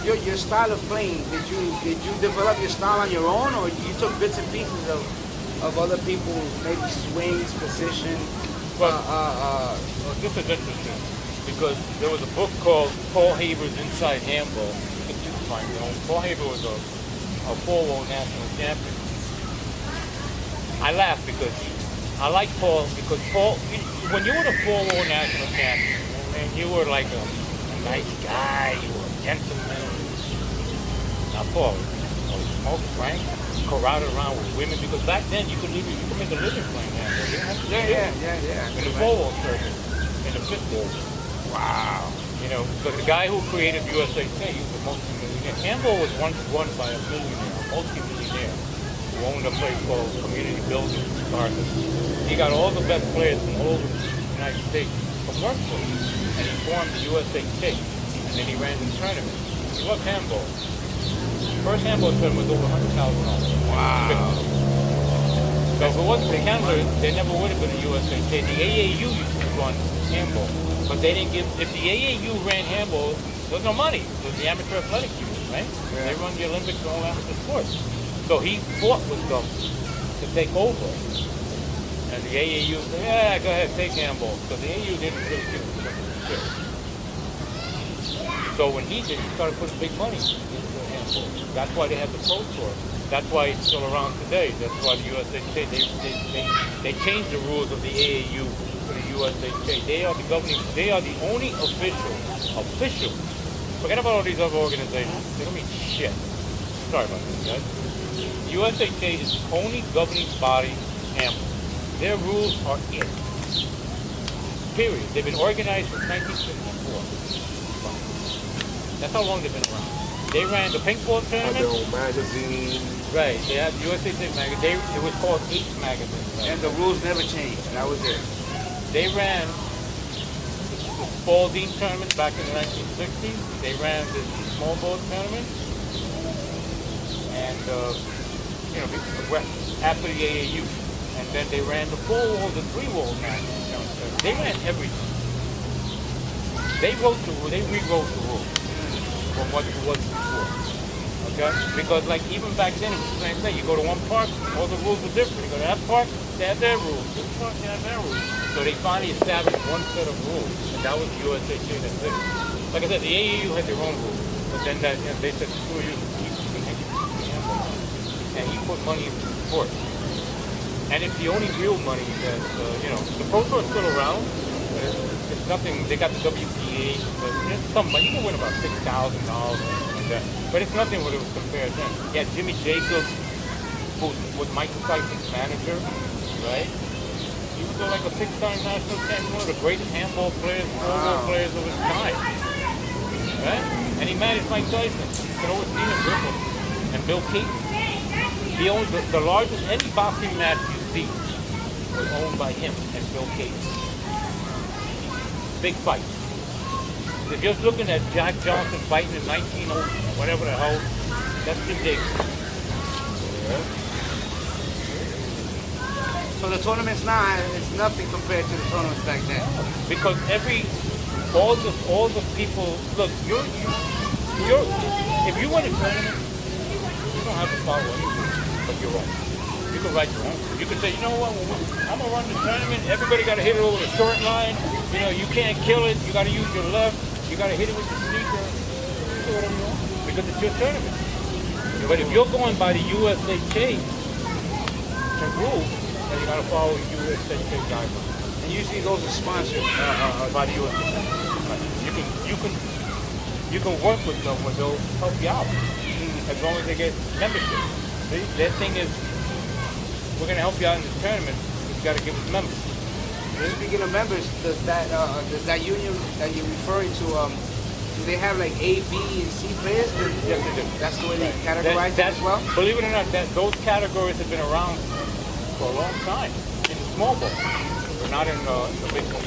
your style of playing, did you develop your style on your own, or you took bits and pieces of other people's maybe swings, position? Well, this is interesting because there was a book called Paul Haber's Inside Handball. You can find it. Paul Haber was a 4-0 national champion. I laugh because I like Paul because Paul, when you were the 4-0 national champion, and you were like a nice guy, you were a gentleman. Now Paul, smoke, drank, corralled around with women because back then you could make a living playing handball. You didn't have to Yeah. in the 4-0 circuit, in the football. Wow. You know, but the guy who created USA State, he was a multi-millionaire. Handball was once run by a millionaire, a multi-millionaire, who owned a place called Community Building in Garden. He got all the best players from all over the United States from work for him. And he formed the USA State. And then he ran the tournament. He loved handball. First handball tournament was over $100,000. Wow. So if it wasn't the handlers, they never would have been a USA State. The AAU used to run handball. But they didn't give, if the AAU ran handball, there was no money. It was the amateur athletic union, right? Yeah. They run the Olympics and all amateur sports. So he fought with them to take over. And the AAU said, yeah, go ahead, take handball. So the AAU didn't really give him shit. So when he did, he started putting big money into handball. That's why they have the Pro Tour. That's why it's still around today. That's why the USA State, they changed the rules of the AAU to the USA State. They are the governing, they are the only official. Forget about all these other organizations. They don't mean shit. Sorry about this, guys. USA State is the only governing body handball. Their rules are it. Period. They've been organized since 1954. That's how long they've been around. They ran the paintball tournament. Had their own magazine. Right. They had USA State magazine. It was called H magazine. Right? And the rules never changed. That was it. They ran the Spalding tournament back in the 1960s. They ran the small ball tournament. And, after the AAU. And then they ran the 4-wall, the 3-wall national tournament. They ran everything. They rewrote the rules from what it was before. Okay? Because like even back then it was the same thing. You go to one park, all the rules were different. You go to that park, they had their rules. This park, they had their rules. So they finally established one set of rules. And that was the USA State. Like I said, the AAU had their own rules. But then they said, screw you, and he put money into the sport. And it's the only real money that, the Pro Tour is still around. It's nothing, they got the WPA, but it's some money. You can win about $6,000 or something like that. But it's nothing what it was compared then. Yeah, Jimmy Jacobs, who was Michael Tyson's manager, right? He was like a 6-time national champion, one of the greatest handball players, football players of his time. Right? And he managed Mike Tyson. He could oversee him, Griffin, and Bill Keaton. He owned the largest, any boxing match you see was owned by him and Bill Keaton. Big fight. If you're looking at Jack Johnson fighting in 1900, whatever the hell, that's Jim Jacobs. Yeah. So the tournaments now is nothing compared to the tournaments back then. Because all the people, look, if you win a tournament, you don't have to follow anything but your own. You can write your own. You can say, you know what, I'm gonna run the tournament. Everybody got to hit it over the short line. You know, you can't kill it. You got to use your left. You got to hit it with your sneaker. You do whatever you want because it's your tournament. But if you're going by the USAK rules, then you got to follow USAK guidelines. And usually those are sponsored by the USAK. You can work with them where they'll help you out as long as they get membership. See, their thing is, we're going to help you out in this tournament. You got to give us members. Speaking of members, does that union that you're referring to, do they have like A, B, and C players? Yes, they do. That's the way they categorize it as well? Believe it or not, those categories have been around for a long time in the small ball, but not in the big ball.